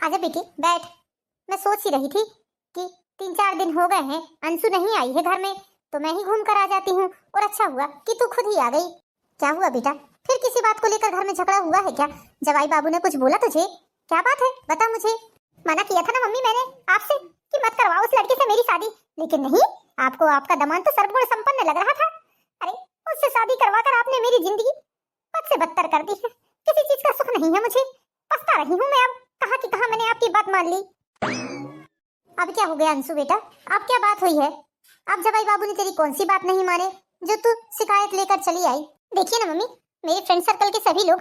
आजा बेटी बैठ। मैं सोच ही रही थी कि 3-4 दिन हो गए हैं अंशु नहीं आई है घर में, तो मैं ही घूम कर आ जाती हूँ। और अच्छा हुआ कि तू खुद ही आ गई। क्या हुआ बेटा, फिर किसी बात को लेकर घर में झगड़ा हुआ है क्या? जवाई बाबू ने कुछ बोला तुझे? क्या बात है बता मुझे। मना किया था ना मम्मी मैंने आपसे कि मत करवाओ उस लड़के से मेरी शादी, लेकिन नहीं, आपको आपका दामाद तो सर्वगुण संपन्न लग रहा था। अरे उससे शादी करवाकर आपने मेरी जिंदगी बद से बदतर कर दी है। किसी चीज का सुख नहीं है मुझे, पछता रही हूँ मैं। अब कहाँ की कहाँ मैंने आपकी बात मान ली। अब क्या हो गया अंशु बेटा, अब क्या बात हुई है? अब जवाई बाबू ने तेरी कौन सी बात नहीं माने जो तू शिकायत लेकर चली आई? देखिए ना मम्मी, मेरे फ्रेंड सर्कल के सभी लोग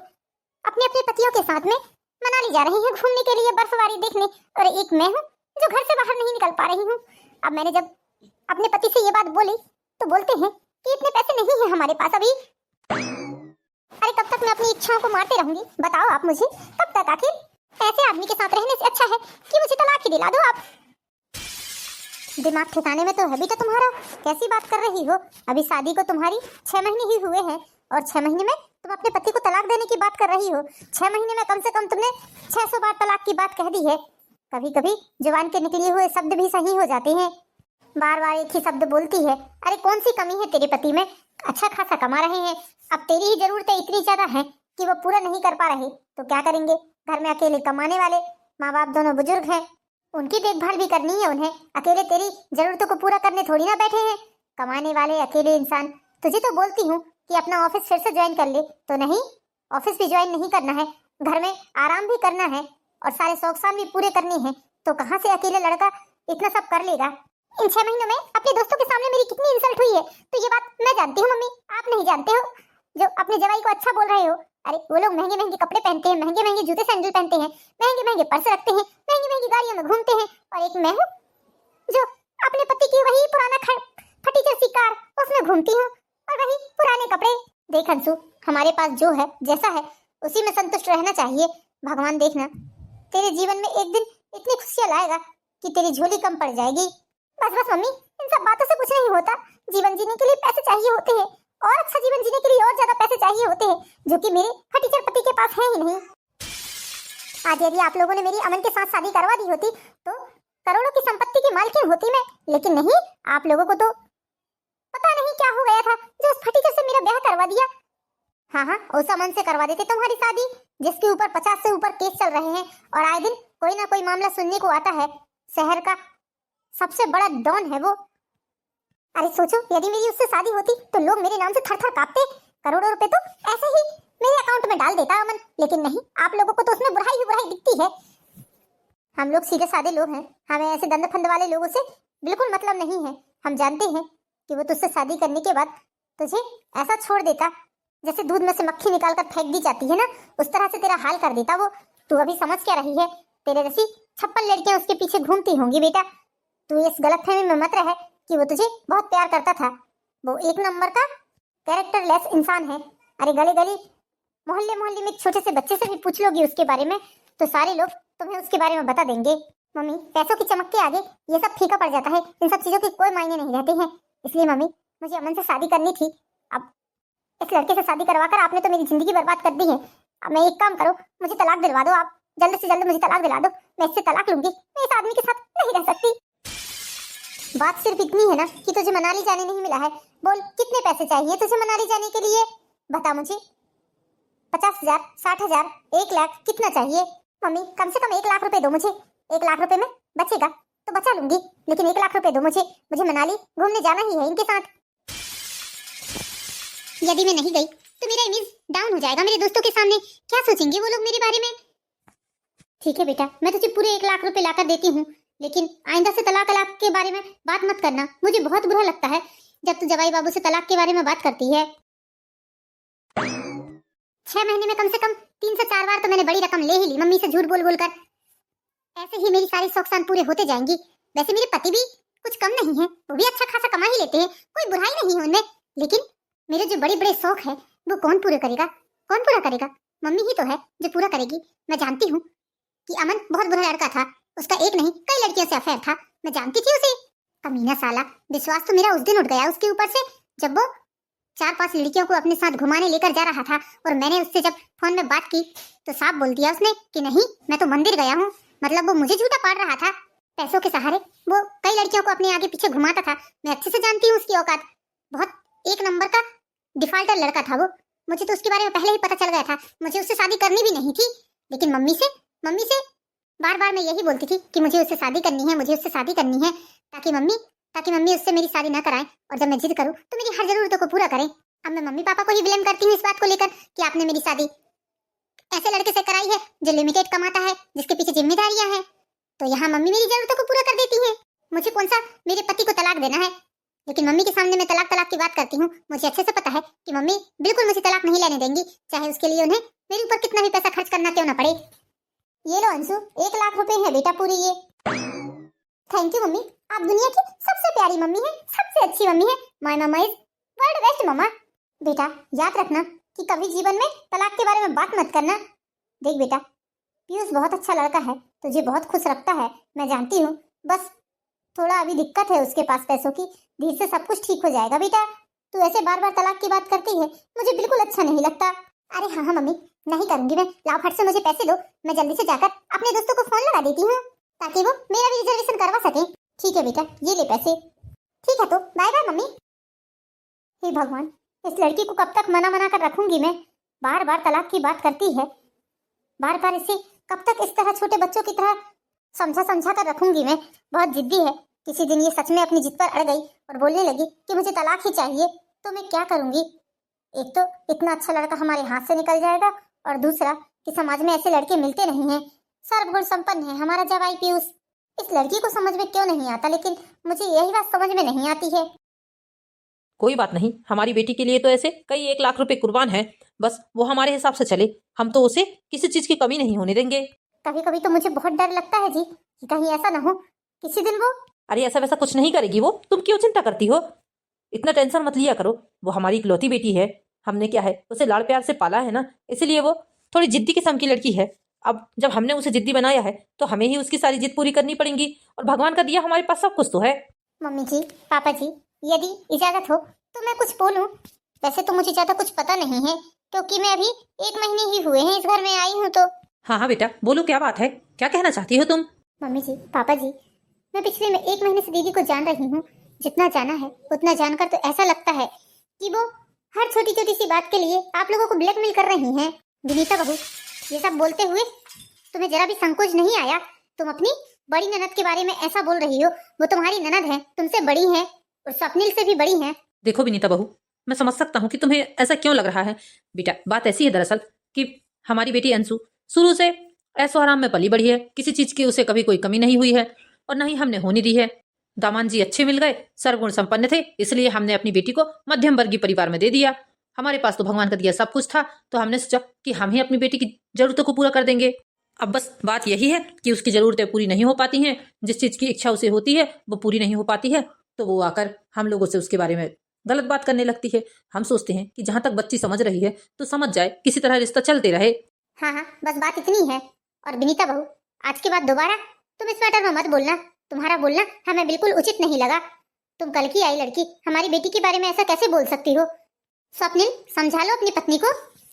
अपने अपने पतियों के साथ में मनाली जा रहे हैं घूमने के लिए, बर्फबारी देखने, और एक मैं हूँ जो घर से बाहर नहीं निकल पा रही हूँ। अब मैंने जब अपने पति से ये बात बोली तो बोलते हैं कि इतने पैसे नहीं है हमारे पास अभी। अरे कब तक मैं अपनी इच्छाओं को मारती रहूंगी बताओ आप मुझे, कब तक? आखिर ऐसे आदमी के साथ रहने से अच्छा है कि मुझे तलाक ही दिला दो आप। दिमाग ठिकाने में तो है बेटा तुम्हारा, कैसी बात कर रही हो? अभी शादी को तुम्हारी 6 महीने ही हुए हैं और 6 महीने में तुम अपने पति को तलाक देने की बात कर रही हो। 6 महीने में कम से कम तुमने 600 बार तलाक की बात कह दी है। कभी कभी जुबान के निकले हुए शब्द भी सही हो जाते हैं, बार बार एक ही शब्द बोलती है। अरे कौन सी कमी है तेरे पति में? अच्छा खासा कमा रहे हैं, अब तेरी ही जरूरतें इतनी ज्यादा हैं कि वो पूरा नहीं कर पा रहे तो क्या करेंगे? घर में अकेले कमाने वाले माँ बाप दोनों बुजुर्ग हैं, उनकी देखभाल भी करनी है उन्हें। अकेले तेरी जरूरतों को पूरा करने थोड़ी ना बैठे हैं कमाने वाले अकेले इंसान। तुझे तो बोलती हूँ कि अपना ऑफिस फिर से ज्वाइन कर ले, तो नहीं, ऑफिस भी ज्वाइन नहीं करना है, घर में आराम भी करना है और सारे शौक शान भी पूरे करने हैं। तो कहाँ से अकेले लड़का इतना सब कर लेगा? इन 6 महीनों में अपने दोस्तों के सामने मेरी कितनी इंसल्ट हुई है तो ये बात मैं जानती हूँ मम्मी, आप नहीं जानते हो जो अपने जवाई को अच्छा बोल रहे हो। अरे वो लोग महंगे महंगे कपड़े पहनते हैं, महंगे महंगे जूते सैंडल पहनते हैं, महंगे महंगे पर्स रखते हैं, महंगी महंगी गाड़ियों में घूमते हैं, और एक मैं हूँ जो अपने पति की वही पुराना फटीचर सी कार उसमें घूमती हूँ और वही पुराने कपड़े। देख अंशु, हमारे पास जो है जैसा है उसी में संतुष्ट रहना चाहिए। भगवान देखना तेरे जीवन में एक दिन इतनी खुशियां लाएगा कि तेरी झोली कम पड़ जाएगी। बस बस मम्मी, इन सब बातों से कुछ नहीं होता। जीवन जीने के लिए पैसे चाहिए होते हैं और अच्छा जीवन जीने के लिए और ज्यादा पैसे चाहिए होते हैं, जो कि मेरे फटीचर पति के पास है ही नहीं। आज यदि आप लोगों ने मेरी अमन के साथ शादी करवा दी होती तो करोड़ों की संपत्ति की मालकिन होती मैं, लेकिन नहीं, आप लोगों को तो पता नहीं क्या हो गया था जो उस फटीचर से मेरा ब्याह करवा दिया। हाँ, उस अमन से करवा देते तुम्हारी शादी जिसके ऊपर 50 से ऊपर केस चल रहे हैं और आए दिन कोई ना कोई मामला सुनने को आता है। शहर का सबसे बड़ा डॉन है वो। अरे सोचो, यदि मेरी उससे शादी होती तो लोग मेरे नाम से थर-थर कांपते। करोड़ों रुपए तो ऐसे ही मेरे अकाउंट में डाल देता अमन, लेकिन नहीं, आप लोगों को तो उसमें बुराई ही बुराई दिखती है। हम लोग सीधे साधे लोग हैं, हमें ऐसे दंड फंद वाले लोगों से बिल्कुल मतलब नहीं है। हम जानते हैं कि वो तुझसे शादी करने के बाद तुझे ऐसा छोड़ देता जैसे दूध में से मक्खी निकालकर फेंक दी जाती है ना, उस तरह से तेरा हाल कर देता वो। तू अभी समझ क्या रही है? तेरे जैसी 56 लड़कियां उसके पीछे घूमती होंगी बेटा। तू इस गलतफहमी में मत रह कि वो तुझे बहुत प्यार करता था। वो एक नंबर का कैरेक्टरलेस इंसान है। अरे गली गली मोहल्ले मोहल्ले में छोटे से बच्चे से भी पूछ लोगी उसके बारे में तो सारे लोग तुम्हें उसके बारे में बता देंगे। मम्मी, पैसों की चमक के आगे ये सब फीका पड़ जाता है, इन सब चीजों के कोई मायने नहीं रहते हैं। इसलिए मम्मी, मुझे अमन से शादी करनी थी। अब इस लड़के से शादी करवाकर आपने तो मेरी जिंदगी बर्बाद कर दी है। अब मैं एक काम करो, मुझे तलाक दिलवा दो, आप जल्द से जल्द मुझे तलाक दिला दो। मैं इससे तलाक लूंगी, मैं इस आदमी के साथ नहीं रह सकती। बात सिर्फ इतनी है ना कि तुझे मनाली जाने नहीं मिला है। बोल, कितने पैसे चाहिए तुझे मनाली जाने के लिए? बता मुझे। 50,000, 60,000, 1 लाख, कितना चाहिए? मम्मी, कम से कम 1 लाख रुपए दो मुझे। 1 लाख रुपए में बचेगा तो बचा लूंगी, लेकिन 1 लाख रुपए दो मुझे। मुझे मनाली घूमने जाना ही है इनके साथ। यदि मैं नहीं गई तो मेरा इमेज डाउन हो जाएगा मेरे दोस्तों के सामने। क्या सोचेंगे वो लोग मेरे बारे में? ठीक है बेटा, मैं तुझे पूरे 1 लाख रुपए लाकर देती हूँ, लेकिन आइंदा से तलाक के बारे में बात मत करना। मुझे बहुत बुरा लगता है जब तू जवाई बाबू से तलाक के बारे में बात करती है। 6 महीने में कम से कम 3 से 4 बार तो मैंने बड़ी रकम ले ही ली मम्मी से झूठ बोल बोल कर। ऐसे ही मेरी सारी शौक शान पूरे होते जाएंगी। वैसे मेरे पति भी कुछ कम नहीं है, वो भी अच्छा खासा कमा ही लेते हैं, कोई बुराई नहीं है उनमें, लेकिन मेरे जो बड़े बड़े शौक है वो कौन पूरे करेगा? कौन पूरा करेगा? मम्मी ही तो है जो पूरा करेगी। मैं जानती हूँ कि अमन बहुत बुरा लड़का था, उसका एक नहीं कई लड़कियों से अफेयर था, मैं जानती थी उसे। कमीना साला, विश्वास तो मेरा उस दिन उठ गया उसके ऊपर से जब वो 4-5 लड़कियों को अपने साथ घुमाने लेकर जा रहा था और मैंने उससे जब फोन में बात की तो साफ बोल दिया उसने कि नहीं, मैं तो मंदिर गया हूँ, मतलब वो मुझे झूठा पाड़ रहा था पैसों के सहारे। वो कई लड़कियों को अपने आगे पीछे घुमाता था। मैं अच्छे से जानती हूँ उसकी औकात। बहुत एक नंबर का डिफाल्टर लड़का था वो। मुझे तो उसके बारे में पहले ही पता चल गया था। मुझे उससे शादी करनी भी नहीं थी, लेकिन मम्मी से बार बार मैं यही बोलती थी कि मुझे उससे शादी करनी है, मुझे उससे शादी करनी है, ताकि मम्मी उससे मेरी शादी ना कराएं, और जब मैं जिद करूं तो मेरी हर जरूरतों को पूरा करें। अब मैं मम्मी पापा को ही ब्लेम करती हूँ इस बात को लेकर कि आपने मेरी शादी ऐसे लड़के से कराई है जो लिमिटेड कमाता है, जिसके पीछे जिम्मेदारियां हैं। तो यहाँ मम्मी मेरी जरूरतों को पूरा कर देती है। मुझे कौन सा मेरे पति को तलाक देना है, लेकिन मम्मी के सामने मैं तलाक की बात करती हूँ। मुझे अच्छे से पता है कि मम्मी बिल्कुल मुझे तलाक नहीं लेने देंगी, चाहे उसके लिए उन्हें मेरे ऊपर कितना भी पैसा खर्च करना क्यों ना पड़े। ये लो अंशु, 1 लाख रुपए है बेटा पूरी ये। थैंक यू मम्मी, आप दुनिया की सबसे प्यारी मम्मी है, सबसे अच्छी मम्मी है। My mamma is world best mamma. बेटा याद रखना कि कभी जीवन में तलाक के बारे में बात मत करना। देख बेटा, पीयूष बहुत अच्छा लड़का है, तुझे बहुत खुश रखता है, मैं जानती हूँ। बस थोड़ा अभी दिक्कत है उसके पास पैसों की, धीरे से सब कुछ ठीक हो जाएगा बेटा। तू ऐसे बार बार तलाक की बात करती है, मुझे बिल्कुल अच्छा नहीं लगता। अरे हाँ मम्मी, नहीं करूंगी मैं। लाओ फट से मुझे पैसे दो, मैं जल्दी से जाकर अपने दोस्तों को फोन लगा देती हूँ ताकि वो मेरा भी रिजर्वेशन करवा सके। ठीक है बेटा, ये ले पैसे। ठीक है तो बाय बाय मम्मी। हे भगवान, इस लड़की को कब तक मना कर रखूंगी मैं। बार बार तलाक की बात करती है, बार बार इसे कब तक इस तरह छोटे बच्चों की तरह समझा कर रखूंगी मैं। बहुत जिद्दी है। किसी दिन ये सच में अपनी जिद पर अड़ गई और बोलने लगी कि मुझे तलाक ही चाहिए, तो मैं क्या करूंगी। एक तो इतना अच्छा लड़का हमारे हाथ से निकल जाएगा, और दूसरा कि समाज में ऐसे लड़के मिलते नहीं हैं। सर्वगुण संपन्न है हमारा जवाई पीयूष। इस लड़की को समझ में क्यों नहीं आता, लेकिन मुझे यही बात समझ में नहीं आती है। कोई बात नहीं, हमारी बेटी के लिए तो ऐसे कई 1 लाख रुपए कुर्बान है। बस वो हमारे हिसाब से चले, हम तो उसे किसी चीज की कमी नहीं होने देंगे। कभी कभी तो मुझे बहुत डर लगता है जी कि कहीं ऐसा ना हो किसी दिन वो। अरे ऐसा वैसा कुछ नहीं करेगी वो, तुम क्यों चिंता करती हो। इतना टेंशन मत लिया करो। वो हमारी इकलौती बेटी है, हमने क्या है उसे लाड़ प्यार से पाला है ना, इसलिए वो थोड़ी जिद्दी किस्म की लड़की है। अब जब हमने उसे जिद्दी बनाया है तो हमें ही उसकी सारी जिद पूरी करनी पड़ेगी, और भगवान का दिया हमारे पास सब कुछ तो है। मम्मी जी, पापा जी, यदि इजाजत हो तो मैं कुछ बोलूं। वैसे तो मुझे ज्यादा कुछ पता नहीं है, क्योंकि मैं अभी 1 महीने ही हुए हैं इस घर में आई हूँ। तो हाँ हाँ बेटा बोलो, क्या बात है, क्या कहना चाहती हो तुम। मम्मी जी, पापा जी, मैं पिछले में 1 महीने से दीदी को जान रही हूँ। जितना जाना है उतना जानकर तो ऐसा लगता है कि वो हर छोटी छोटी सी बात के लिए आप लोगों को ब्लैकमेल कर रही हैं। विनीता बहू, ये सब बोलते हुए तुम्हें जरा भी संकोच नहीं आया? तुम अपनी बड़ी ननद के बारे में ऐसा बोल रही हो। वो तुम्हारी ननद है, तुमसे बड़ी है और स्वप्निल से भी बड़ी है। देखो विनीता बहू, मैं समझ सकता हूँ कि तुम्हें ऐसा क्यों लग रहा है। बेटा बात ऐसी है दरअसल कि हमारी बेटी अंशु शुरू से ऐशो आराम में पली बढ़ी है, किसी चीज की उसे कभी कोई कमी नहीं हुई है, और न ही हमने होने दी है। दामाद जी अच्छे मिल गए, सर्वगुण संपन्न थे, इसलिए हमने अपनी बेटी को मध्यम वर्गीय परिवार में दे दिया। हमारे पास तो भगवान का दिया सब कुछ था, तो हमने सोचा कि हम ही अपनी बेटी की जरूरतों को पूरा कर देंगे। अब बस बात यही है कि उसकी जरूरतें पूरी नहीं हो पाती हैं, जिस चीज की इच्छा उसे होती है वो पूरी नहीं हो पाती है, तो वो आकर हम लोगों से उसके बारे में गलत बात करने लगती है। हम सोचते हैं कि जहां तक बच्ची समझ रही है तो समझ जाए, किसी तरह रिश्ता चलते रहे। हाँ हाँ, बस बात इतनी है। और विनीता बहू, आज के बाद दोबारा तुम इस मैटर में मत बोलना। तुम्हारा बोलना हमें बिल्कुल उचित नहीं लगा। तुम कल की आई लड़की हमारी बेटी के बारे में ऐसा कैसे बोल सकती हो? स्वप्निल, समझा लो अपनी पत्नी को।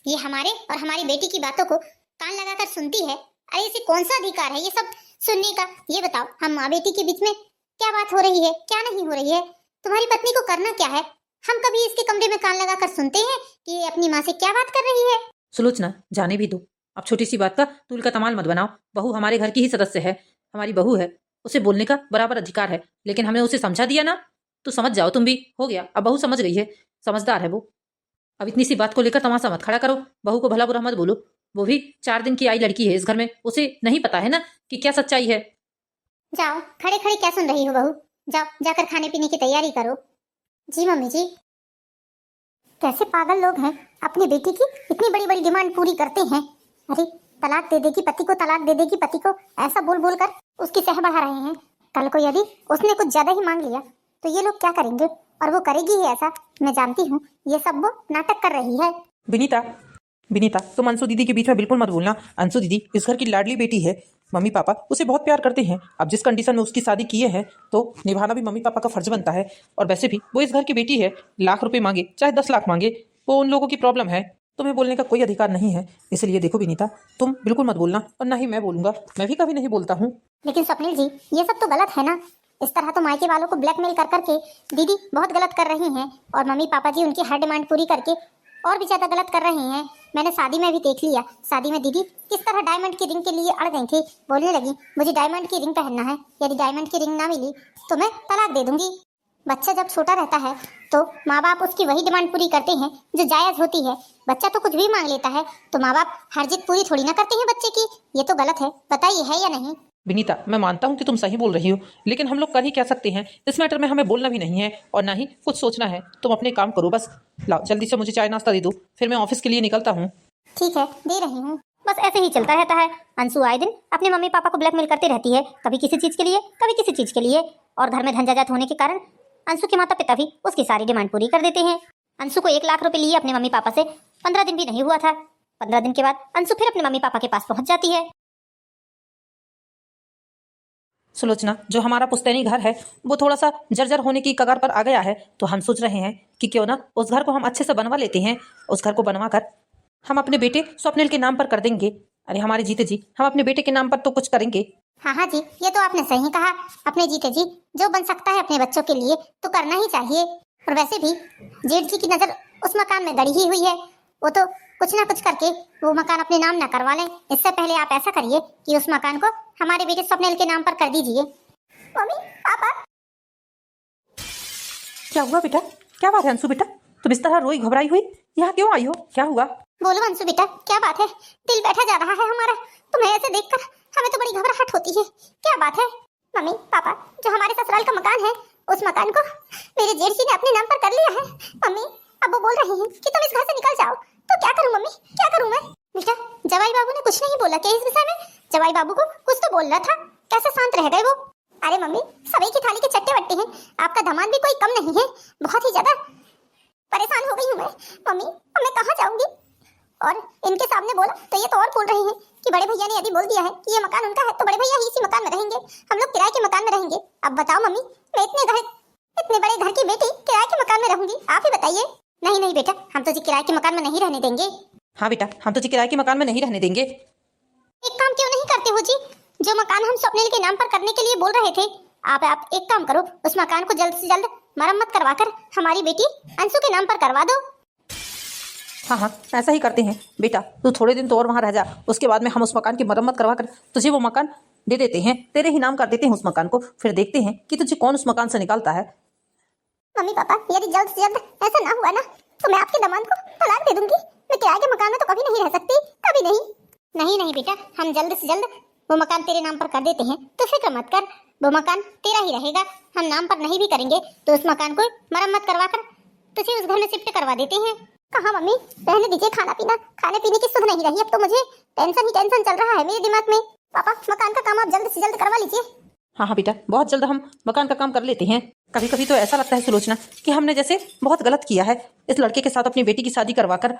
ये हमारे और हमारी बेटी की बातों को कान लगाकर सुनती है। अरे इसे कौन सा अधिकार है ये सब सुनने का? ये बताओ, हम माँ बेटी के बीच में क्या बात हो रही है, क्या नहीं हो रही है? तुम्हारी पत्नी को करना क्या है? हम कभी इसके कमरे में कान लगाकर सुनते हैं कि ये अपनी माँ से क्या बात कर रही है? सुलोचना, जाने भी दो। अब छोटी सी बात का तूल का तमाल मत बनाओ। बहू हमारे घर की ही सदस्य है, हमारी बहू है, उसे बोलने का बराबर अधिकार है। लेकिन हमने उसे समझा दिया ना, तो समझ जाओ तुम भी, हो गया। अब बहू समझ गई है, समझदार है वो। अब इतनी सी बात को लेकर तमाशा मत खड़ा करो। बहू को भला बुरा मत बोलो, वो भी 4 दिन की आई लड़की है इस घर में, उसे नहीं पता है ना कि क्या सच्चाई है। जाओ, खड़े खड़े क्या सुन रही हो बहू? जाओ, जाकर खाने पीने की तैयारी करो। जी मम्मी जी। कैसे पागल लोग हैं, अपनी बेटी की इतनी बड़ी बड़ी डिमांड पूरी करते हैं। अरे तलाक दे देगी पति को, तलाक दे देगी पति को, ऐसा बोल बोल कर उसकी सह बढ़ा रहे हैं। कल को यदि उसने कुछ ज्यादा ही मांग लिया तो ये लोग क्या करेंगे? और वो करेगी ही ऐसा, मैं जानती हूँ। ये सब वो नाटक कर रही है। विनीता, तुम अंशु दीदी के बीच में बिल्कुल मत बोलना। अंशु दीदी इस घर की लाडली बेटी है, मम्मी पापा उसे बहुत प्यार करते हैं। अब जिस कंडीशन में उसकी शादी किए हैं तो निभाना भी मम्मी पापा का फर्ज बनता है। और वैसे भी वो इस घर की बेटी है, लाख रुपए मांगे चाहे 10 लाख मांगे, वो उन लोगों की प्रॉब्लम है। तुम्हें बोलने का कोई अधिकार नहीं है। इसलिए देखो विनीता, तुम बिल्कुल मत बोलना और ना ही मैं बोलूंगा। मैं भी कभी नहीं बोलता हूँ। लेकिन स्वप्निल जी, ये सब तो गलत है ना। इस तरह तो मायके वालों को ब्लैकमेल कर करके दीदी बहुत गलत कर रही हैं, और मम्मी पापा जी उनकी हर डिमांड पूरी करके और भी ज्यादा गलत कर रहे हैं। मैंने शादी में भी देख लिया, शादी में दीदी किस तरह डायमंड की रिंग के लिए अड़ गई थी। बोलने लगी मुझे डायमंड की रिंग पहनना है, यदि डायमंड की रिंग ना मिली तो मैं तलाक दे दूंगी। बच्चा जब छोटा रहता है तो माँ बाप उसकी वही डिमांड पूरी करते हैं जो जायज होती है। बच्चा तो कुछ भी मांग लेता है, तो माँ बाप हर जिद पूरी थोड़ी ना करते हैं बच्चे की। ये तो गलत है, बताइए है या नहीं। विनीता, मैं मानता हूँ कि तुम सही बोल रही हो, लेकिन हम लोग कर ही क्या सकते हैं। इस मैटर में हमें बोलना भी नहीं है और ना ही कुछ सोचना है। तुम अपने काम करो बस। लाओ जल्दी से मुझे चाय नाश्ता दे दो, फिर मैं ऑफिस के लिए निकलता हूँ। ठीक है, दे रही हूँ। बस ऐसे ही चलता रहता है। अंशु आए दिन अपने मम्मी पापा को ब्लैकमेल करती रहती है, कभी किसी चीज के लिए कभी किसी चीज के लिए, और घर में धन जायदाद होने के कारण अंशु के माता पिता भी उसकी सारी डिमांड पूरी कर देते हैं। अंशु को 1 लाख रुपए लिए अपने मम्मी पापा से 15 दिन भी नहीं हुआ था। 15 दिन के बाद अंशु फिर अपने मम्मी पापा के पास पहुंच जाती है। सुलोचना, जो हमारा पुश्तैनी घर है वो थोड़ा सा जर्जर होने की कगार पर आ गया है, तो हम सोच रहे हैं कि क्यों ना उस घर को हम अच्छे से बनवा लेते हैं। उस घर को बनवा कर हम अपने बेटे स्वप्निल के नाम पर कर देंगे। अरे हमारे जीते जी, हम अपने बेटे के नाम पर तो कुछ करेंगे। हाँ हाँ जी, ये तो आपने सही कहा। अपने जीते जी जो बन सकता है अपने बच्चों के लिए तो करना ही चाहिए। और वैसे भी जेठ जी की नजर उस मकान में गड़ी ही हुई है, वो तो कुछ ना कुछ करके वो मकान अपने नाम ना करवा लें। इससे पहले आप ऐसा करिए कि उस मकान को हमारे बेटे स्वप्निल के नाम पर कर दीजिए। Mummy papa. क्या हुआ बेटा? क्या बात है अंशु बेटा, तुम इस तरह रोई घबराई हुई यहाँ क्यों आई हो? क्या हुआ? बोलो अंशु बेटा, क्या बात है? दिल बैठा जा रहा है हमारा तुम्हें ऐसे देखकर, हमें तो बड़ी घबराहट होती है। क्या बात है? मम्मी पापा, जो हमारे ससुराल का मकान है उस मकान को मेरे जेठ जी ने अपने नाम पर कर लिया है। मम्मी अब वो बोल रहे हैं कि तुम इस घर से निकल जाओ, तो क्या करूं मम्मी, क्या करूं मैं? बेटा जवाई बाबू ने कुछ नहीं बोला क्या इस विषय में? जवाई बाबू को कुछ तो बोलना था, कैसे शांत रह गए वो? अरे मम्मी सभी की थाली के चट्टे वट्टे हैं, आपका दामाद भी कोई कम नहीं है। बहुत ही ज्यादा परेशान हो गई हूँ मैं। मम्मी अब मैं कहाँ जाऊंगी? और इनके सामने बोला तो ये तो और बोल रहे हैं कि बड़े भैया ने यदि बोल दिया है कि ये मकान उनका है तो बड़े भैया ही इसी मकान में रहेंगे, हम लोग किराए के मकान में रहेंगे। अब बताओ मम्मी, मैं इतने बड़े घर की बेटी किराए के मकान में रहूंगी? आप ही बताइए। नहीं नहीं बेटा, हम तो जी किराए के मकान में नहीं रहने देंगे। हाँ बेटा, हम तो जी किराए के मकान में नहीं रहने देंगे। एक काम क्यों नहीं करते हो जी? जो मकान हम स्वप्निल के नाम पर करने के लिए बोल रहे थे, आप एक काम करो, उस मकान को जल्द से जल्द मरम्मत करवाकर हमारी बेटी अंशु के नाम पर करवा दो। हाँ हाँ, ऐसा ही करते हैं बेटा। तू थोड़े दिन तो और वहाँ रह जा, उसके बाद में हम उस मकान की मरम्मत करवा कर तुझे वो मकान दे देते हैं, तेरे ही नाम कर देते हैं उस मकान को। फिर देखते हैं कि तुझे कौन उस मकान से निकालता है। मम्मी पापा यदि जल्द से जल्द ऐसा ना हुआ ना तो मैं आपके दामाद को तलाक दे दूंगी। मैं किराए के मकान में तो कभी नहीं रह सकती, कभी नहीं। नहीं नहीं बेटा, हम जल्द से जल्द वो मकान तेरे नाम पर कर देते हैं, तो फिक्र मत कर, वो मकान तेरा ही रहेगा। हम नाम पर नहीं भी करेंगे तो उस मकान को मरम्मत करवा कर तुझे उस घर में शिफ्ट करवा देते हैं। कहाँ मम्मी, रहने दीजिए, खाना पीना, खाने पीने की सुध नहीं रही। अब तो मुझे टेंशन ही टेंशन चल रहा है मेरे दिमाग में। पापा मकान का काम आप जल्द से जल्द करवा लीजिए। हाँ हाँ बेटा, बहुत जल्द हम मकान का काम कर लेते हैं। कभी कभी तो ऐसा लगता है सुलोचना कि हमने जैसे बहुत गलत किया है इस लड़के के साथ अपनी बेटी की शादी करवा कर।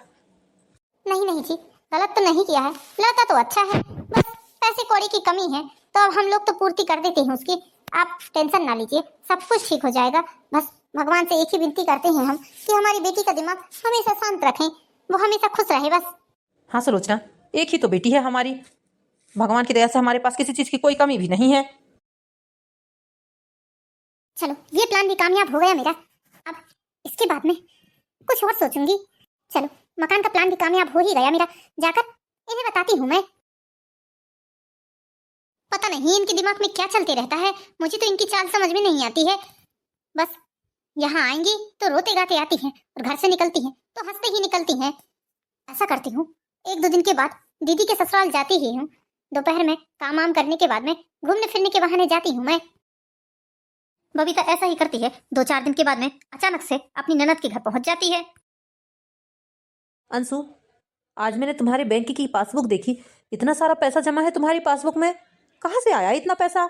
नहीं नहीं जी, गलत तो नहीं किया है, लड़का तो अच्छा है, बस पैसे कौड़ी की कमी है तो अब हम लोग तो पूर्ति कर देते हैं उसकी। आप टेंशन ना लीजिए, सब कुछ ठीक हो जाएगा। बस भगवान से एक ही विनती करते हैं हम कि हमारी बेटी का दिमाग हमेशा शांत रखें, वो हमेशा खुश रहे बस। हाँ सुलोचना, एक ही तो बेटी है हमारी, भगवान की दया से हमारे पास किसी चीज की कोई कमी भी नहीं है। चलो ये प्लान भी कामयाब हो गया मेरा, अब इसके बाद में कुछ और सोचूंगी। चलो मकान का प्लान भी कामयाब हो ही गया मेरा, जाकर इन्हें बताती हूँ मैं। पता नहीं इनके दिमाग में क्या चलते रहता है, मुझे तो इनकी चाल समझ में नहीं आती है। बस यहाँ आएंगी तो रोते गाते आती हैं और घर से निकलती हैं तो हंसते ही निकलती हैं। ऐसा करती हूँ, 1-2 दिन के बाद दीदी के ससुराल जाती ही हूँ। दोपहर में काम वाम करने के बाद में घूमने फिरने के बहाने जाती हूँ मैं। बबीता ऐसा ही करती है, 2-4 दिन के बाद में अचानक से अपनी ननद के घर पहुंच जाती है। अंशु, आज मैंने तुम्हारे बैंक की पासबुक देखी, इतना सारा पैसा जमा है तुम्हारी पासबुक में, कहाँ से आया इतना पैसा?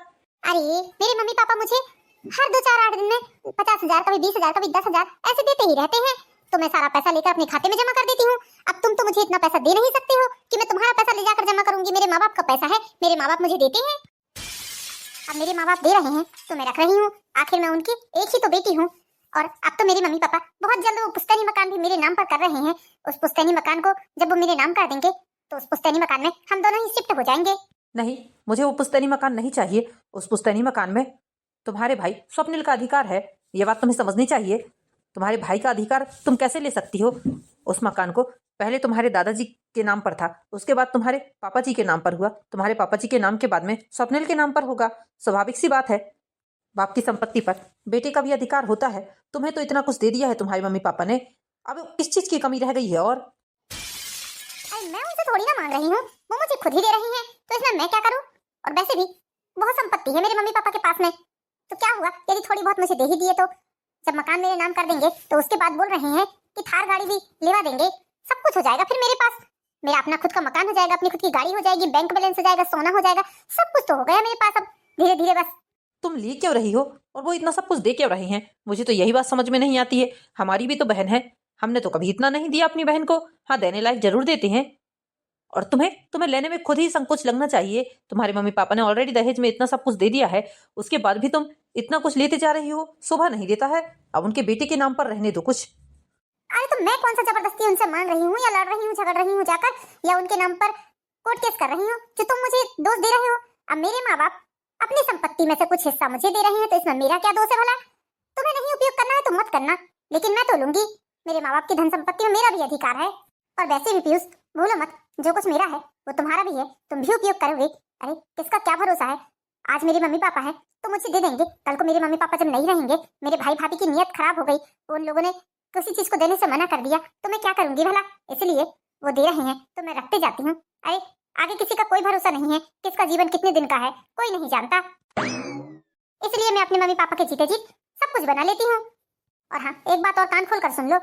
अरे मेरे मम्मी पापा मुझे हर 2-4-8 दिन में 50,000 कभी 20,000 कभी 10,000 ऐसे देते ही रहते हैं, तो मैं सारा पैसा लेकर अपने खाते में जमा कर देती हूँ। अब तुम तो मुझे इतना पैसा दे नहीं सकते हो कि मैं तुम्हारा पैसा ले जाकर जमा करूंगी। मेरे माँ बाप का पैसा है, मेरे माँ बाप मुझे देते हैं। अब मेरे माँ बाप दे रहे हैं तो मैं रख रही हूँ, आखिर मैं उनकी एक ही तो बेटी हूँ। और अब तो मेरे मम्मी पापा बहुत जल्द वो पुश्तैनी मकान भी मेरे नाम पर कर रहे हैं। उस पुश्तैनी मकान को जब वो मेरे नाम कर देंगे तो उस पुश्तैनी मकान में हम दोनों ही शिफ्ट हो जाएंगे। नहीं, मुझे वो पुश्तैनी मकान नहीं चाहिए। उस पुश्तैनी मकान में तुम्हारे भाई स्वप्निल का अधिकार है, ये बात तुम्हें समझनी चाहिए। तुम्हारे भाई का अधिकार तुम कैसे ले सकती हो? उस मकान को पहले तुम्हारे दादाजी के नाम पर था, उसके बाद तुम्हारे पापा जी के नाम पर हुआ, तुम्हारे पापा जी के नाम के बाद में स्वप्निल के नाम पर होगा। स्वाभाविक सी बात है। बाप की संपत्ति पर बेटे का भी अधिकार होता है। तुम्हें तो इतना कुछ दे दिया है तुम्हारे मम्मी पापा ने, अब किस चीज की कमी रह गई है? और अरे मैं उनसे थोड़ी ना मांग रही हूँ, वो मुझे खुद ही दे रही हैं, तो इसमें मैं क्या करूँ? और वैसे भी बहुत संपत्ति है मेरे मम्मी पापा के पास में, तो क्या हुआ यदि थोड़ी बहुत मुझे दे ही दिए तो? जब मकान मेरे नाम कर देंगे तो उसके बाद बोल रहे हैं कि थार गाड़ी भी लेवा देंगे, सब कुछ हो जाएगा फिर मेरे पास। मेरा अपना खुद का मकान हो जाएगा, अपनी खुद की गाड़ी हो जाएगी, बैंक बैलेंस हो जाएगा, सोना हो जाएगा, सब कुछ तो हो गया मेरे पास अब धीरे धीरे। बस तुम ले क्यों रही हो और वो इतना सब कुछ दे क्यों रहे हैं? मुझे तो यही बात समझ में नहीं आती है। हमारी भी तो बहन है, हमने तो कभी इतना नहीं दिया अपनी बहन को। हाँ, देने लायक जरूर देते हैं, और तुम्हें लेने में खुद ही संकोच लगना चाहिए। तुम्हारे मम्मी पापा ने ऑलरेडी दहेज में इतना सब कुछ दे दिया है, उसके बाद भी तुम इतना कुछ लेते जा रही हो। शोभा नहीं देता है। अब उनके बेटे के नाम पर रहने दो कुछ। अरे तो मैं कौन सा जबरदस्ती उनसे मांग रही हूँ या लड़ रही हूँ, झगड़ रही हूँ जाकर, या उनके नाम पर कोर्ट केस कर रही हूँ जो तुम मुझे दोष दे रहे हो? अब मेरे माँ बाप अपनी संपत्ति में से कुछ हिस्सा मुझे दे रहे हैं, तो इसमें मेरा क्या दोष है भला? तुम्हें नहीं उपयोग करना है तो मत करना, लेकिन मैं तो लूंगी। मेरे माँ बाप की धन संपत्ति में मेरा भी अधिकार है। और वैसे भी पीयूष, भूलो मत, जो कुछ मेरा है वो तुम्हारा भी है, तुम भी उपयोग करोगे। अरे किसका क्या भरोसा है? आज मेरे मम्मी पापा है तो मुझे दे देंगे, कल को मेरे मम्मी पापा जब नहीं रहेंगे, मेरे भाई भाभी की नीयत खराब हो गई, उन लोगों ने किसी चीज को देने से मना कर दिया, तो मैं क्या करूंगी भला? इसलिए वो दे रहे हैं तो मैं रखते जाती हूँ। अरे आगे किसी का कोई भरोसा नहीं है, किसका जीवन कितने दिन का है कोई नहीं जानता, इसलिए मैं अपने मम्मी पापा के जीते जी सब कुछ बना लेती हूँ। और हाँ, एक बात और कान खोल कर सुन लो,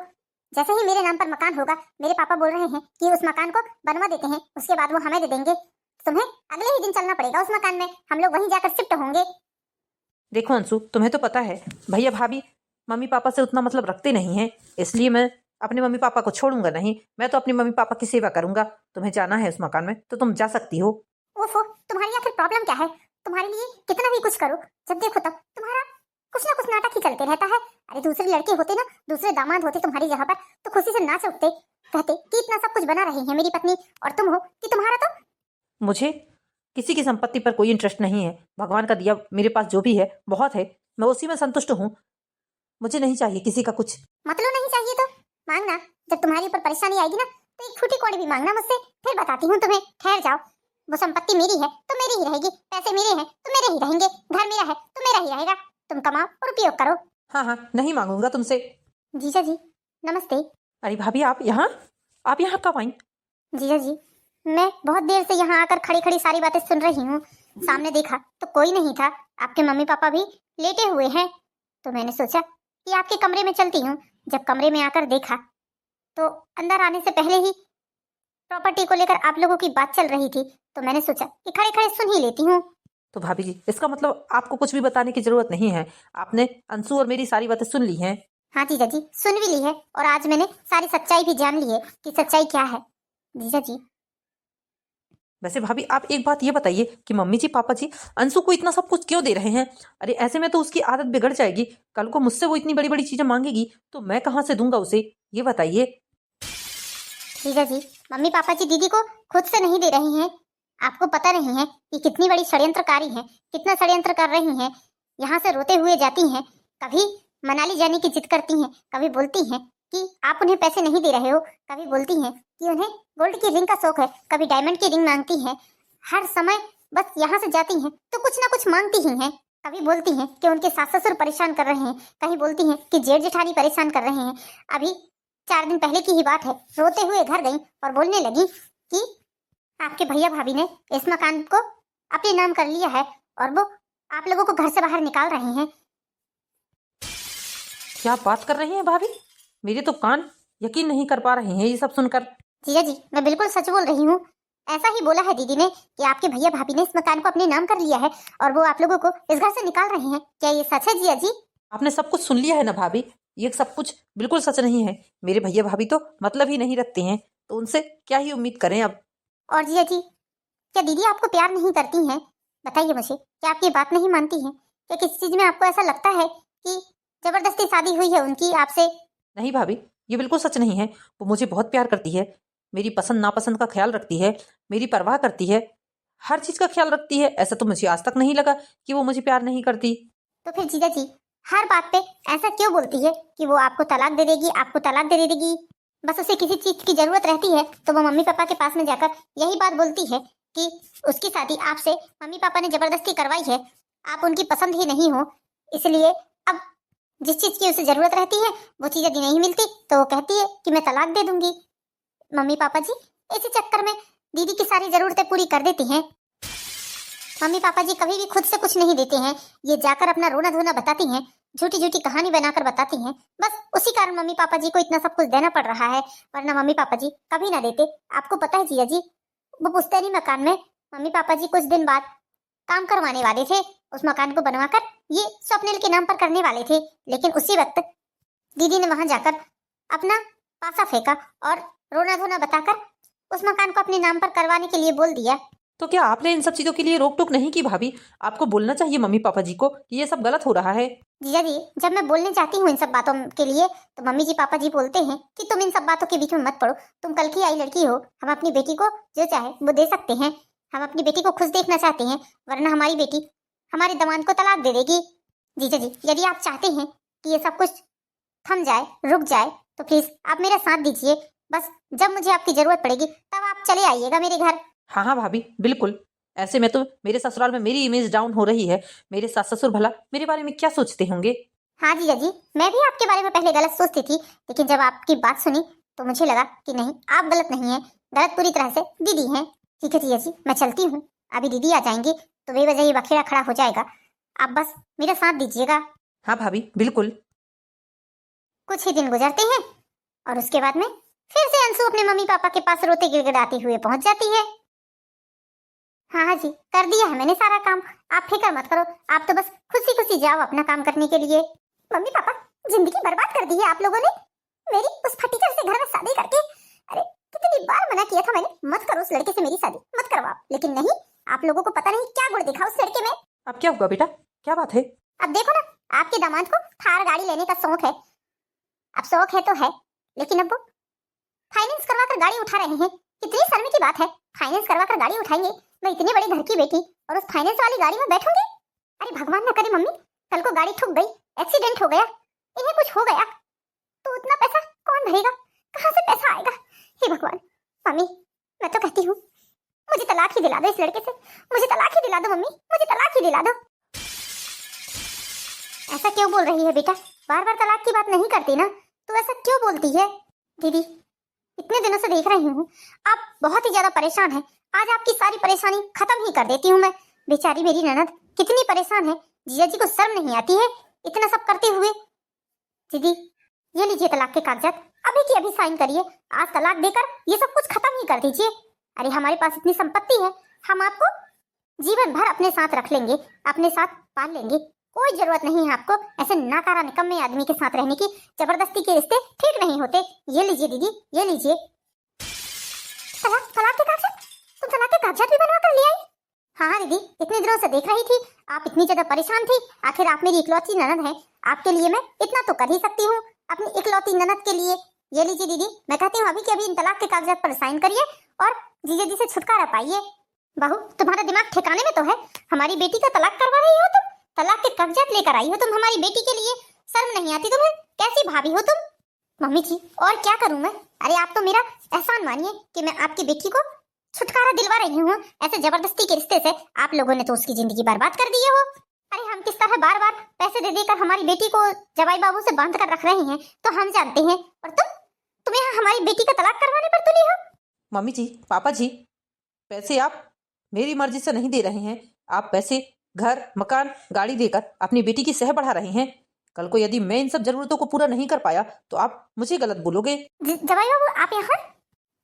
जैसे ही मेरे नाम पर मकान होगा, मेरे पापा बोल रहे हैं कि उस मकान को बनवा देते हैं, उसके बाद वो हमें दे देंगे। तुम्हें अगले ही दिन चलना पड़ेगा उस मकान में, हम लोग वहीं जाकर शिफ्ट होंगे। देखो अंशु, तुम्हें तो पता है भैया भाभी मम्मी पापा से उतना मतलब रखते नहीं हैं, इसलिए मैं अपने मम्मी पापा को छोड़ूंगा नहीं। मैं तो अपने मम्मी पापा की सेवा करूंगा। तुम्हें जाना है उस मकान में तो तुम जा सकती हो। ओफो, तुम्हारी आखिर प्रॉब्लम क्या है? तुम्हारे लिए कितना भी कुछ करो, जब देखो तब तुम्हारा कुछ ना कुछ नाटक ही चलते रहता है। अरे दूसरे लड़के होते ना, दूसरे दामाद होते तुम्हारी जगह पर, तो खुशी से नाच उठते, कहते कि इतना सब कुछ बना रही है मेरी पत्नी, और तुम हो कि तुम्हारा तो। मुझे किसी की संपत्ति पर कोई इंटरेस्ट नहीं है। भगवान का दिया मेरे पास जो भी है बहुत है, मैं उसी में संतुष्ट हूँ। मुझे नहीं चाहिए किसी का कुछ। मतलब नहीं चाहिए तो मांगना, जब तुम्हारी ऊपर परेशानी आएगी ना तो एक फूटी कौड़ी भी मांगना मुझसे, फिर बताती हूँ तुम्हें। ठहर जाओ, वो संपत्ति मेरी है तो मेरी ही रहेगी, पैसे मेरे हैं तो मेरे ही रहेंगे, घर मेरा है तो मेरा ही रहेगा। तुम कमाओ और उपयोग करो। हाँ हाँ, नहीं मांगूंगा तुमसे। जीजा जी नमस्ते। अरे भाभी, आप यहाँ कब आई? जीजा जी, मैं बहुत देर से यहाँ आकर खड़ी खड़ी सारी बातें सुन रही हूँ। सामने देखा तो कोई नहीं था, आपके मम्मी पापा भी लेटे हुए हैं, तो मैंने सोचा कि आपके कमरे में चलती हूँ। जब कमरे में आकर देखा तो अंदर आने से पहले ही प्रॉपर्टी को लेकर आप लोगों की बात चल रही थी, तो मैंने सोचा कि खड़े खड़े सुन ही लेती हूँ। तो भाभी जी, इसका मतलब आपको कुछ भी बताने की जरूरत नहीं है, आपने अंशु और मेरी सारी बातें सुन ली हैं। हाँ जीजा जी, सुन भी ली है, और आज मैंने सारी सच्चाई भी जान ली है कि सच्चाई क्या है। जीजा जी, वैसे भाभी, आप एक बात ये बताइए कि मम्मी जी पापा जी अंशु को इतना सब कुछ क्यों दे रहे हैं? अरे ऐसे में तो उसकी आदत बिगड़ जाएगी, कल को मुझसे वो इतनी बड़ी बड़ी चीजें मांगेगी तो मैं कहाँ से दूंगा उसे, ये बताइए। जीजा जी, मम्मी पापा जी दीदी को खुद से नहीं दे रहे हैं। आपको पता नहीं है कि कितनी बड़ी षड्यंत्रकारी हैं, कितना षड्यंत्र कर रही हैं। यहाँ से रोते हुए जाती हैं, कभी मनाली जाने की जिद करती हैं, कभी बोलती हैं कि आप उन्हें पैसे नहीं दे रहे हो, कभी बोलती हैं कि उन्हें गोल्ड की रिंग का शौक है, कभी डायमंड की रिंग मांगती हैं। हर समय बस यहाँ से जाती हैं तो कुछ ना कुछ मांगती ही हैं। कभी बोलती हैं कि उनके सास ससुर परेशान कर रहे हैं, कहीं बोलती हैं कि जेठ जेठानी परेशान कर रहे हैं। अभी 4 दिन पहले की ही बात है, रोते हुए घर गई और बोलने लगी कि आपके भैया भाभी ने इस मकान को अपने नाम कर लिया है और वो आप लोगों को घर से बाहर निकाल रहे हैं। क्या बात कर रही हैं भाभी? मेरे तो कान यकीन नहीं कर पा रहे हैं ये सब सुनकर। जीजा जी, मैं बिल्कुल सच बोल रही हूँ। ऐसा ही बोला है दीदी ने कि आपके भैया भाभी ने इस मकान को अपने नाम कर लिया है और वो आप लोगों को इस घर से निकाल रहे हैं। क्या ये सच है जीजा जी? आपने सब कुछ सुन लिया है ना भाभी, ये सब कुछ बिल्कुल सच नहीं है। मेरे भैया भाभी तो मतलब ही नहीं रखते हैं, तो उनसे क्या ही उम्मीद करें अब। और जीजा जी, क्या दीदी आपको प्यार नहीं करती हैं? बताइए मुझे, क्या आपकी बात नहीं मानती हैं? क्या किसी चीज में आपको ऐसा लगता है कि जबरदस्ती शादी हुई है उनकी आपसे। नहीं भाभी, ये बिल्कुल सच नहीं है। वो मुझे बहुत प्यार करती है, मेरी पसंद नापसंद का ख्याल रखती है, मेरी परवाह करती है, हर चीज का ख्याल रखती है। ऐसा तो मुझे आज तक नहीं लगा कि वो मुझे प्यार नहीं करती। तो फिर जीजा जी हर बात पे ऐसा क्यों बोलती है कि वो आपको तलाक दे देगी, आपको तलाक दे देगी? बस उसे किसी चीज की जरूरत रहती है तो वो मम्मी पापा के पास में जाकर यही बात बोलती है कि उसकी शादी आपसे मम्मी पापा ने जबरदस्ती करवाई है, आप उनकी पसंद ही नहीं हो, इसलिए अब जिस चीज की उसे जरूरत रहती है वो चीज यदि नहीं मिलती तो वो कहती है कि मैं तलाक दे दूंगी। मम्मी पापा जी इसी चक्कर में दीदी की सारी जरूरतें पूरी कर देती हैं। मम्मी पापा जी कभी भी खुद से कुछ नहीं देते हैं, ये जाकर अपना रोना धोना बताती हैं, झूठी झूठी कहानी बनाकर बताती हैं। बस उसी कारण मम्मी पापा जी को इतना सब कुछ देना पड़ रहा है, वरना मम्मी पापा जी कभी ना देते। आपको पता है जिया जी, वो पुश्तैनी मकान में मम्मी पापा जी कुछ दिन बाद काम करवाने वाले थे। उस मकान को बनवाकर ये स्वप्निल के नाम पर करने वाले थे, लेकिन उसी वक्त दीदी ने वहां जाकर अपना पासा फेंका और रोना धोना बताकर उस मकान को अपने नाम पर करवाने के लिए बोल दिया। तो क्या आपने इन सब चीजों के लिए रोक टोक नहीं की भाभी? आपको बोलना चाहिए मम्मी पापा जी को कि ये सब गलत हो रहा है। जीजा जी जब मैं बोलने जाती हूँ इन सब बातों के लिए तो मम्मी जी पापा जी बोलते हैं कि तुम इन सब बातों के बीच में मत पड़ो, तुम कल की आई लड़की हो, हम अपनी बेटी को जो चाहे वो दे सकते हैं, हम अपनी बेटी को खुश देखना चाहते हैं, वरना हमारी बेटी हमारे दामाद को तलाक दे देगी। जीजा जी यदि आप चाहते हैं कि ये सब कुछ थम जाए, रुक जाए, तो प्लीज आप मेरा साथ दीजिए। बस जब मुझे आपकी जरूरत पड़ेगी तब आप चले आइएगा मेरे घर। हाँ हाँ भाभी बिल्कुल। ऐसे में तो मेरे ससुराल में मेरी इमेज डाउन हो रही है। मेरे सास ससुर भला मेरे बारे में क्या सोचते होंगे? हाँ जीजा जी मैं भी आपके बारे में पहले गलत सोचती थी, लेकिन जब आपकी बात सुनी तो मुझे लगा कि नहीं, आप गलत नहीं है, गलत पूरी तरह से दीदी हैं। ठीक है जीजा जी मैं चलती हूँ, अभी दीदी आ जाएंगी तो बेवजह ये बखेड़ा खड़ा हो जाएगा, आप बस मेरा साथ दीजिएगा। हाँ भाभी बिल्कुल। कुछ ही दिन गुजरते हैं और उसके बाद में फिर से अंशु अपने मम्मी पापा के पास रोते गिड़गिड़ाते हुए पहुंच जाती है। हाँ हाँ जी कर दिया है मैंने सारा काम, आप फिक्र मत करो, आप तो बस खुशी खुशी जाओ अपना काम करने के लिए। मम्मी पापा जिंदगी बर्बाद कर दी है आप लोगों ने मेरी, उस फटीचर से घर में शादी करके। अरे कितनी बार मना किया था मैंने, मत करो उस लड़के से मेरी शादी, मत करवाओ, लेकिन नहीं, आप लोगों को पता नहीं क्या गुण देखा उस लड़के में। अब क्या हुआ बेटा, क्या बात है? अब देखो ना, आपके दामाद को थार गाड़ी लेने का शौक है। अब शौक है तो है, लेकिन अब वो फाइनेंस करवाकर गाड़ी उठा रहे हैं। कितनी शर्म की बात है, फाइनेंस करवाकर गाड़ी उठाएंगे, मैं इतने बड़े घर की बेटी और उस फाइनेंस वाली गाड़ी में बैठूंगी? अरे भगवान न करे मम्मी कल को गाड़ी ठुक गई, एक्सीडेंट हो गया, इन्हें कुछ हो गया तो उतना पैसा कौन भरेगा, कहाँ से पैसा आएगा? हे भगवान। मम्मी मैं तो कहती हूँ मुझे तलाक ही दिला दो इस लड़के से, मुझे तलाक ही दिला दो मम्मी, मुझे तलाक ही दिला दो। ऐसा क्यों बोल रही है बेटा, बार बार तलाक की बात नहीं करती ना, तो ऐसा क्यों बोलती है? दीदी इतने दिनों से देख रही हूँ आप बहुत ही ज्यादा परेशान हैं, आज आपकी सारी परेशानी खत्म ही कर देती हूँ मैं। बेचारी मेरी ननद कितनी परेशान है, जीजा जी को शर्म नहीं आती है इतना सब करते हुए। दीदी ये लीजिए तलाक के कागजात, अभी की अभी साइन करिए, आज तलाक देकर ये सब कुछ खत्म ही कर दीजिए। अरे हमारे पास इतनी संपत्ति है, हम आपको जीवन भर अपने साथ रख लेंगे, अपने साथ पाल लेंगे, कोई जरूरत नहीं है आपको ऐसे नाकारा निकम्मे आदमी के साथ रहने की। जबरदस्ती के रिश्ते ठीक नहीं होते। ये लीजिए दीदी, ये लीजिए तलाक के कागजात, तुम तलाक के कागजात भी बनवा कर ले आई? हाँ हाँ दीदी इतने दिनों से देख रही थी आप इतनी ज्यादा परेशान थी, आखिर आप मेरी इकलौती ननद है, आपके लिए मैं इतना तो कर ही सकती हूँ अपनी इकलौती ननद के लिए। ये लीजिए दीदी, मैं कहती हूँ अभी के अभी इन तलाक के कागजात पर साइन करिए और जीजा जी से छुटकारा पाइए। बहू तुम्हारा दिमाग ठिकाने में तो है, हमारी बेटी का तलाक करवा रही हो तुम, तलाक के कागजात लेकर आई हो तुम हमारी बेटी के लिए, शर्म नहीं आती तुम्हें? कैसी भाभी हो तुम? मम्मी जी और क्या करूं मैं, अरे आप तो मेरा एहसान मानिए कि मैं आपकी बेटी को छुटकारा दिलवा रही हूँ। ऐसे जबरदस्ती के रिश्ते से आप लोगों ने तो उसकी जिंदगी बर्बाद कर दी है हो। अरे हम किस तरह बार बार पैसे दे देकर हमारी बेटी को जवाई बाबू से बांध कर रख रहे हैं तो हम जानते हैं, और तुम यहाँ हमारी बेटी का तलाक करवाने पर तुली हो। मम्मी जी पापा जी, पैसे आप मेरी मर्जी से नहीं दे रहे हैं, आप पैसे घर मकान गाड़ी देकर अपनी बेटी की सह बढ़ा रहे हैं। कल को यदि मैं इन सब जरूरतों को पूरा नहीं कर पाया तो आप मुझे गलत बोलोगे। जवाई बाबू आप यहाँ?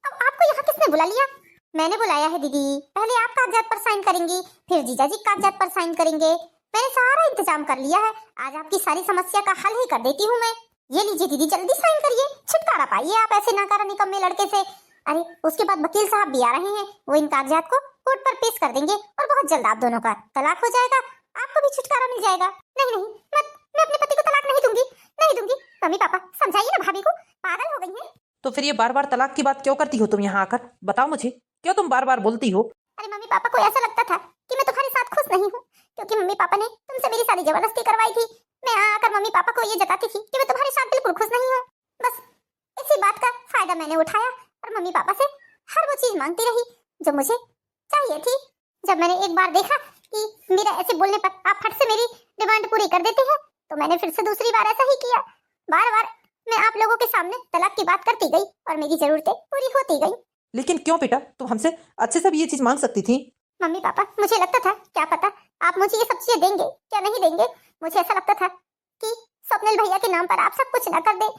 अब आपको यहाँ किसने बुला लिया? मैंने बुलाया है दीदी, पहले आप कागजात पर साइन करेंगी, फिर जीजा जी कागजात पर साइन करेंगे, मैंने सारा इंतजाम कर लिया है, आज आपकी सारी समस्या का हल ही कर देती हूँ मैं। ये लीजिए दीदी जल्दी साइन करिए, छुटकारा पाइए आप ऐसे नाकारा निकम्मे लड़के से। अरे उसके बाद वकील साहब भी आ रहे हैं, वो इन कागजात को कोर्ट पर पेश कर देंगे और बहुत जल्द आप दोनों का तलाक हो जाएगा, आपको भी छुटकारा मिल जाएगा। नहीं नहीं मैं अपने पति को तलाक नहीं दूंगी, नहीं दूंगी। मम्मी पापा समझाइए ना भाभी को, पागल हो गई है। तो फिर ये बार बार तलाक की बात क्यों करती हो तुम यहाँ आकर? बताओ मुझे, क्यों तुम बार बार बोलती हो? अरे मम्मी पापा को ऐसा लगता था कि मैं तुम्हारे साथ खुश नहीं हूँ, क्योंकि मम्मी पापा ने तुमसे मेरी शादी जबरदस्ती करवाई थी। मैं यहाँ आकर मम्मी पापा को ये जताती थी कि मैं तुम्हारे साथ बिल्कुल खुश नहीं हूँ। बस इसी बात का फायदा मैंने उठाया और मम्मी पापा से हर वो चीज मांगती रही जो मुझे चाहिए थी। जब मैंने एक बार देखा कि मेरा ऐसे बोलने पर आप फट से मेरी डिमांड पूरी कर देते हैं, तो मैंने फिर से दूसरी बार ऐसा ही किया। बार बार मैं आप लोगों के सामने तलाक की बात करती गई और मेरी जरूरतें पूरी होती गई। लेकिन क्यों बेटा, तुम हमसे अच्छे से भी ये चीज मांग सकती थी। मम्मी पापा मुझे लगता था, क्या पता आप मुझे ये सब चीजें देंगे क्या नहीं देंगे। मुझे ऐसा लगता था कि स्वप्निल भैया के नाम पर आप सब कुछ न कर दे।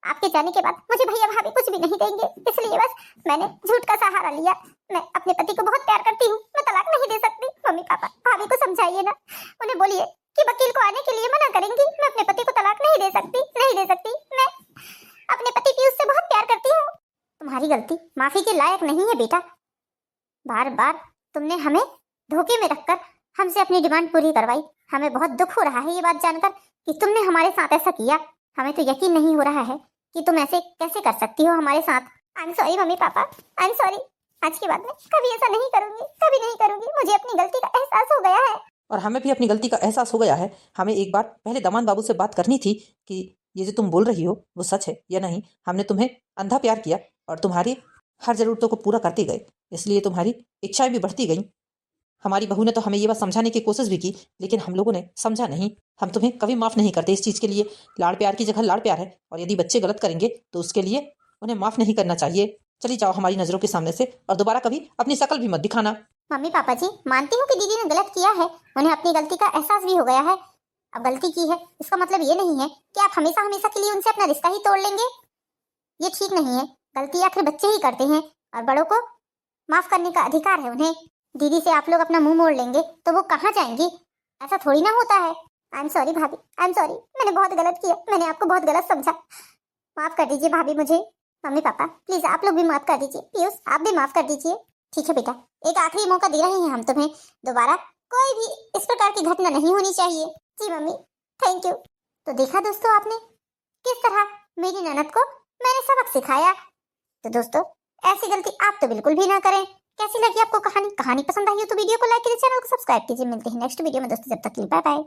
आपके जाने के बाद मुझे भैया भाभी कुछ भी नहीं देंगे, इसलिए बस मैंने झूठ का सहारा लिया। मैं अपने पति को बहुत प्यार करती हूँ, मैं तलाक नहीं दे सकती। मम्मी पापा भाभी को समझाइए ना, उन्हें बोलिए कि वकील को आने के लिए मना करेंगी। मैं अपने पति को तलाक नहीं दे सकती, नहीं दे सकती। मैं अपने पति पीयूष से बहुत प्यार करती हूँ। तुम्हारी गलती माफी के लायक नहीं है बेटा। बार बार तुमने हमें धोखे में रखकर हमसे अपनी डिमांड पूरी करवाई। हमें बहुत दुख हो रहा है ये बात जानकर कि तुमने हमारे साथ ऐसा किया। हमें तो यकीन नहीं हो रहा है कि तुम ऐसे कैसे कर सकती हो हमारे साथ। I am sorry mummy papa, I am sorry. आज के बाद में कभी ऐसा नहीं करूंगी, कभी नहीं करूंगी। मुझे अपनी गलती का एहसास हो गया है। और हमें भी अपनी गलती का एहसास हो गया है। हमें एक बार पहले दमान बाबू से बात करनी थी कि ये जो तुम बोल रही हो वो सच है या नहीं। हमने तुम्हें अंधा प्यार किया और तुम्हारी हर जरूरतों को पूरा करते गए, इसलिए तुम्हारी इच्छाएं भी बढ़ती गईं। हमारी बहू ने तो हमें ये बात समझाने की कोशिश भी की, लेकिन हम लोगों ने समझा नहीं। हम तुम्हें कभी माफ नहीं करते इस चीज के लिए। लाड़ प्यार की जगह लाड़ प्यार है, और यदि बच्चे गलत करेंगे तो उसके लिए उन्हें माफ नहीं करना चाहिए। चली जाओ हमारी नजरों के सामने से, और दोबारा कभी अपनी शकल भी मत दिखाना। मम्मी पापा जी मानती हूँ कि दीदी ने गलत किया है, उन्हें अपनी गलती का एहसास भी हो गया है। अब गलती की है इसका मतलब ये नहीं है कि आप हमेशा हमेशा के लिए उनसे अपना रिश्ता ही तोड़ लेंगे। ये ठीक नहीं है। गलती आखिर बच्चे ही करते हैं और बड़ों को माफ करने का अधिकार है उन्हें। दीदी से आप लोग अपना मुंह मोड़ लेंगे तो वो कहाँ जाएंगी? ऐसा थोड़ी ना होता है। आई एम सॉरी भाभी, आई एम सॉरी। मैंने बहुत गलत किया, मैंने आपको बहुत गलत समझा। माफ कर दीजिए भाभी मुझे। मम्मी पापा प्लीज आप लोग भी माफ कर दीजिए। पीयूष आप भी माफ कर दीजिए। ठीक है बेटा, एक आखिरी मौका दे रहे हैं हम तुम्हें। दोबारा कोई भी इस प्रकार की घटना नहीं होनी चाहिए। जी मम्मी, थैंक यू। तो देखा दोस्तों आपने किस तरह मेरी ननद को मैंने सबक सिखाया। तो दोस्तों ऐसी गलती आप तो बिल्कुल भी ना करें। कैसी लगी आपको कहानी? कहानी पसंद आई हो तो वीडियो को लाइक कीजिए, चैनल को सब्सक्राइब कीजिए। मिलते हैं नेक्स्ट वीडियो में दोस्तों, जब तक के लिए बाय बाय।